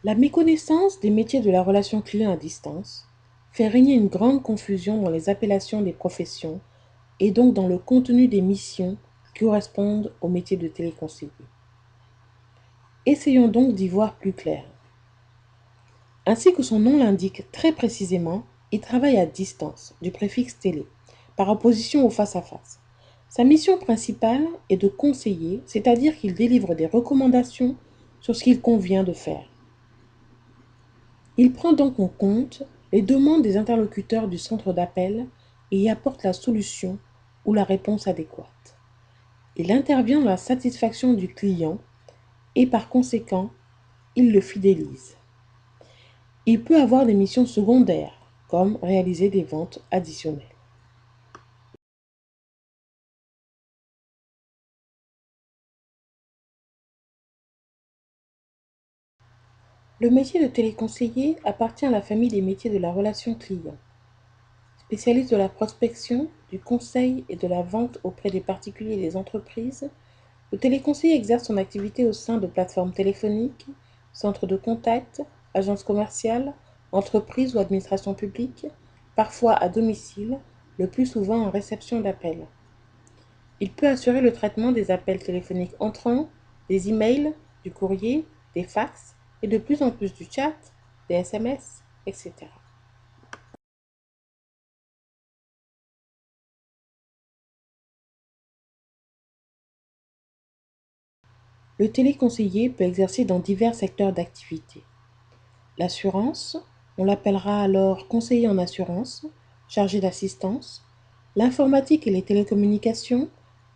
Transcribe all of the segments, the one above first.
La méconnaissance des métiers de la relation client à distance fait régner une grande confusion dans les appellations des professions et donc dans le contenu des missions qui correspondent au métier de téléconseiller. Essayons donc d'y voir plus clair. Ainsi que son nom l'indique très précisément, il travaille à distance, du préfixe télé, par opposition au face-à-face. Sa mission principale est de conseiller, c'est-à-dire qu'il délivre des recommandations sur ce qu'il convient de faire. Il prend donc en compte les demandes des interlocuteurs du centre d'appel et y apporte la solution ou la réponse adéquate. Il intervient dans la satisfaction du client et par conséquent, il le fidélise. Il peut avoir des missions secondaires, comme réaliser des ventes additionnelles. Le métier de téléconseiller appartient à la famille des métiers de la relation client. Spécialiste de la prospection, du conseil et de la vente auprès des particuliers et des entreprises, le téléconseiller exerce son activité au sein de plateformes téléphoniques, centres de contact, agences commerciales, entreprises ou administrations publiques, parfois à domicile, le plus souvent en réception d'appels. Il peut assurer le traitement des appels téléphoniques entrants, des emails, du courrier, des fax et de plus en plus du chat, des SMS, etc. Le téléconseiller peut exercer dans divers secteurs d'activité. L'assurance, on l'appellera alors conseiller en assurance, chargé d'assistance. L'informatique et les télécommunications,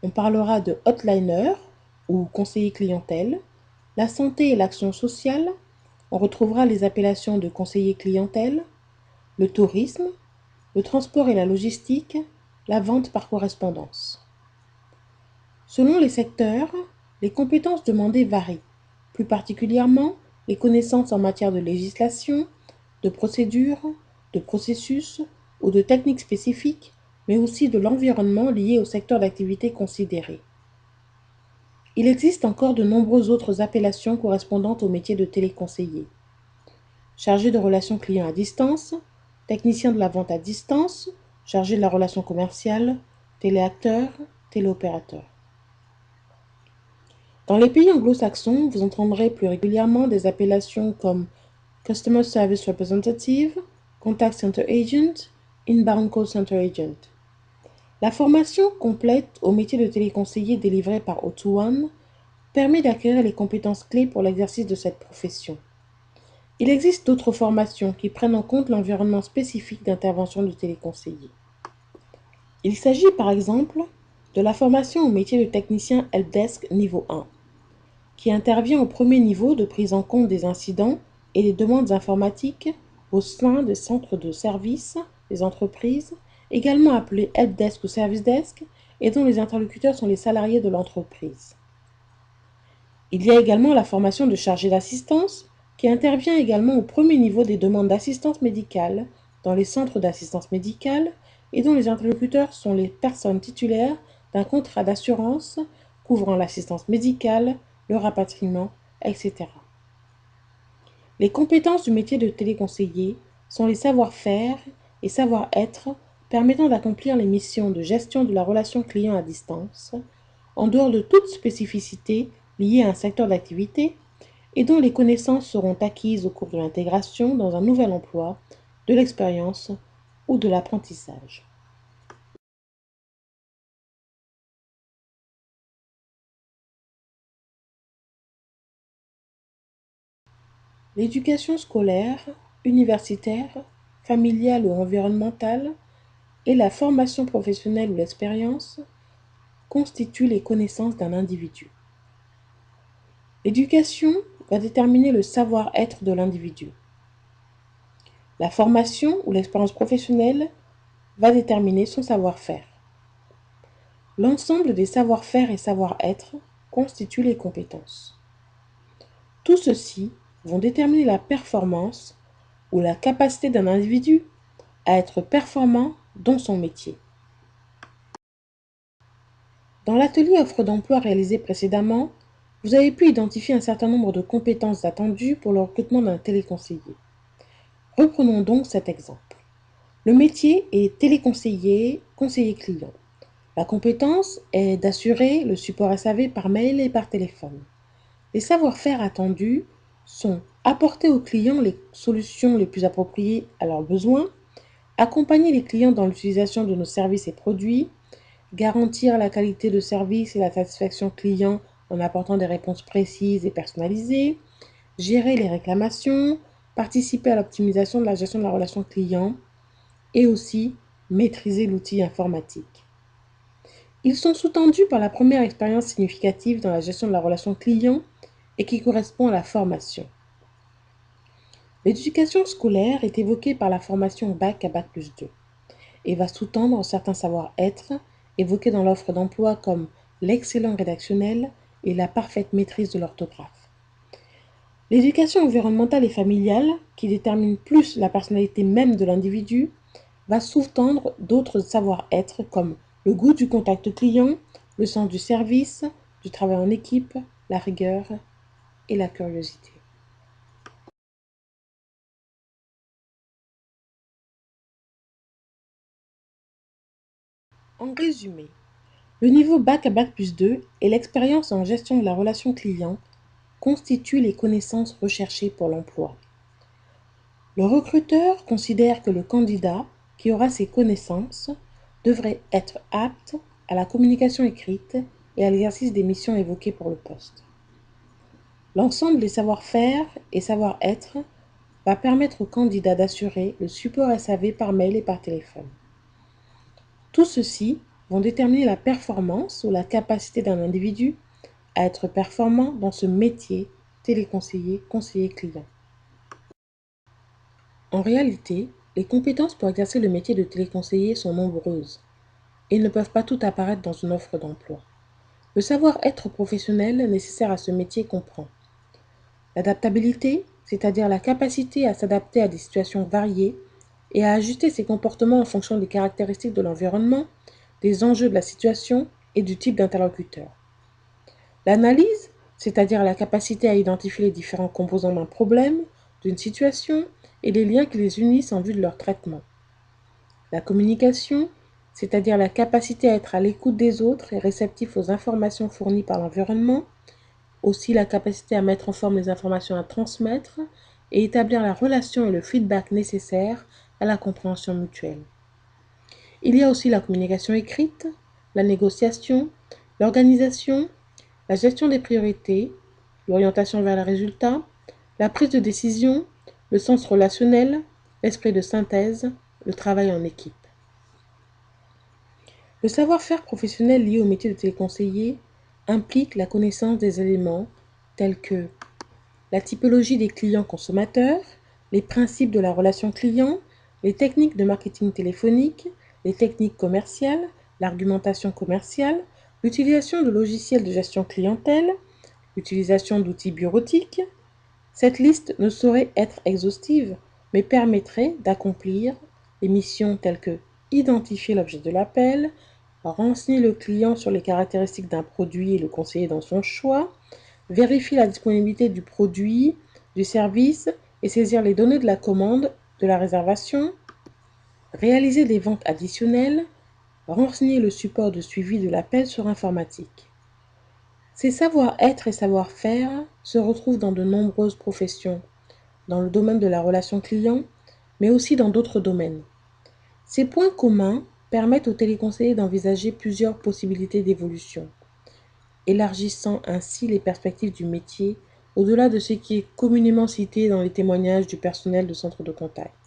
on parlera de hotliner ou conseiller clientèle. La santé et l'action sociale, on retrouvera les appellations de conseiller clientèle. Le tourisme, le transport et la logistique, la vente par correspondance. Selon les secteurs, les compétences demandées varient, plus particulièrement les connaissances en matière de législation, de procédures, de processus ou de techniques spécifiques, mais aussi de l'environnement lié au secteur d'activité considéré. Il existe encore de nombreuses autres appellations correspondantes au métier de téléconseiller. Chargé de relations clients à distance, technicien de la vente à distance, chargé de la relation commerciale, téléacteur, téléopérateur. Dans les pays anglo-saxons, vous entendrez plus régulièrement des appellations comme Customer Service Representative, Contact Center Agent, Inbound Call Center Agent. La formation complète au métier de téléconseiller délivrée par O2One permet d'acquérir les compétences clés pour l'exercice de cette profession. Il existe d'autres formations qui prennent en compte l'environnement spécifique d'intervention du téléconseiller. Il s'agit par exemple de la formation au métier de technicien helpdesk niveau 1, qui intervient au premier niveau de prise en compte des incidents et des demandes informatiques au sein des centres de services des entreprises, également appelés helpdesk ou service desk, et dont les interlocuteurs sont les salariés de l'entreprise. Il y a également la formation de chargé d'assistance, qui intervient également au premier niveau des demandes d'assistance médicale dans les centres d'assistance médicale et dont les interlocuteurs sont les personnes titulaires d'un contrat d'assurance couvrant l'assistance médicale, le rapatriement, etc. Les compétences du métier de téléconseiller sont les savoir-faire et savoir-être permettant d'accomplir les missions de gestion de la relation client à distance, en dehors de toute spécificité liée à un secteur d'activité et dont les connaissances seront acquises au cours de l'intégration dans un nouvel emploi, de l'expérience ou de l'apprentissage. L'éducation scolaire, universitaire, familiale ou environnementale et la formation professionnelle ou l'expérience constituent les connaissances d'un individu. L'éducation va déterminer le savoir-être de l'individu. La formation ou l'expérience professionnelle va déterminer son savoir-faire. L'ensemble des savoir-faire et savoir-être constituent les compétences. Tout ceci vont déterminer la performance ou la capacité d'un individu à être performant dans son métier. Dans l'atelier offre d'emploi réalisé précédemment, Vous avez pu identifier un certain nombre de compétences attendues pour le recrutement d'un téléconseiller. Reprenons donc cet exemple. Le métier est téléconseiller, conseiller client. La compétence est d'assurer le support SAV par mail et par téléphone. Les savoir-faire attendus sont apporter aux clients les solutions les plus appropriées à leurs besoins, accompagner les clients dans l'utilisation de nos services et produits, garantir la qualité de service et la satisfaction client en apportant des réponses précises et personnalisées, gérer les réclamations, participer à l'optimisation de la gestion de la relation client et aussi maîtriser l'outil informatique. Ils sont sous-tendus par la première expérience significative dans la gestion de la relation client et qui correspond à la formation. L'éducation scolaire est évoquée par la formation Bac à Bac+2 et va sous-tendre certains savoir-être évoqués dans l'offre d'emploi comme l'excellent rédactionnel et la parfaite maîtrise de l'orthographe. L'éducation environnementale et familiale, qui détermine plus la personnalité même de l'individu, va sous-tendre d'autres savoir-être comme le goût du contact client, le sens du service, du travail en équipe, la rigueur et la curiosité. En résumé, le niveau Bac à Bac+2 et l'expérience en gestion de la relation client constituent les connaissances recherchées pour l'emploi. Le recruteur considère que le candidat qui aura ces connaissances devrait être apte à la communication écrite et à l'exercice des missions évoquées pour le poste. L'ensemble des savoir-faire et savoir-être va permettre au candidat d'assurer le support SAV par mail et par téléphone. Tout ceci vont déterminer la performance ou la capacité d'un individu à être performant dans ce métier téléconseiller, conseiller client. En réalité, les compétences pour exercer le métier de téléconseiller sont nombreuses et ne peuvent pas toutes apparaître dans une offre d'emploi. Le savoir-être professionnel nécessaire à ce métier comprend l'adaptabilité, c'est-à-dire la capacité à s'adapter à des situations variées et à ajuster ses comportements en fonction des caractéristiques de l'environnement, des enjeux de la situation et du type d'interlocuteur. L'analyse, c'est-à-dire la capacité à identifier les différents composants d'un problème, d'une situation et les liens qui les unissent en vue de leur traitement. La communication, c'est-à-dire la capacité à être à l'écoute des autres et réceptif aux informations fournies par l'environnement, aussi la capacité à mettre en forme les informations à transmettre et établir la relation et le feedback nécessaires à la compréhension mutuelle. Il y a aussi la communication écrite, la négociation, l'organisation, la gestion des priorités, l'orientation vers le résultat, la prise de décision, le sens relationnel, l'esprit de synthèse, le travail en équipe. Le savoir-faire professionnel lié au métier de téléconseiller implique la connaissance des éléments tels que la typologie des clients consommateurs, les principes de la relation client, les techniques de marketing téléphonique, les techniques commerciales, l'argumentation commerciale, l'utilisation de logiciels de gestion clientèle, l'utilisation d'outils bureautiques. Cette liste ne saurait être exhaustive, mais permettrait d'accomplir les missions telles que identifier l'objet de l'appel, renseigner le client sur les caractéristiques d'un produit et le conseiller dans son choix, vérifier la disponibilité du produit, du service et saisir les données de la commande, de la réservation, réaliser des ventes additionnelles, renseigner le support de suivi de l'appel sur informatique. Ces savoir-être et savoir-faire se retrouvent dans de nombreuses professions, dans le domaine de la relation client, mais aussi dans d'autres domaines. Ces points communs permettent aux téléconseillers d'envisager plusieurs possibilités d'évolution, élargissant ainsi les perspectives du métier au-delà de ce qui est communément cité dans les témoignages du personnel de centre de contact.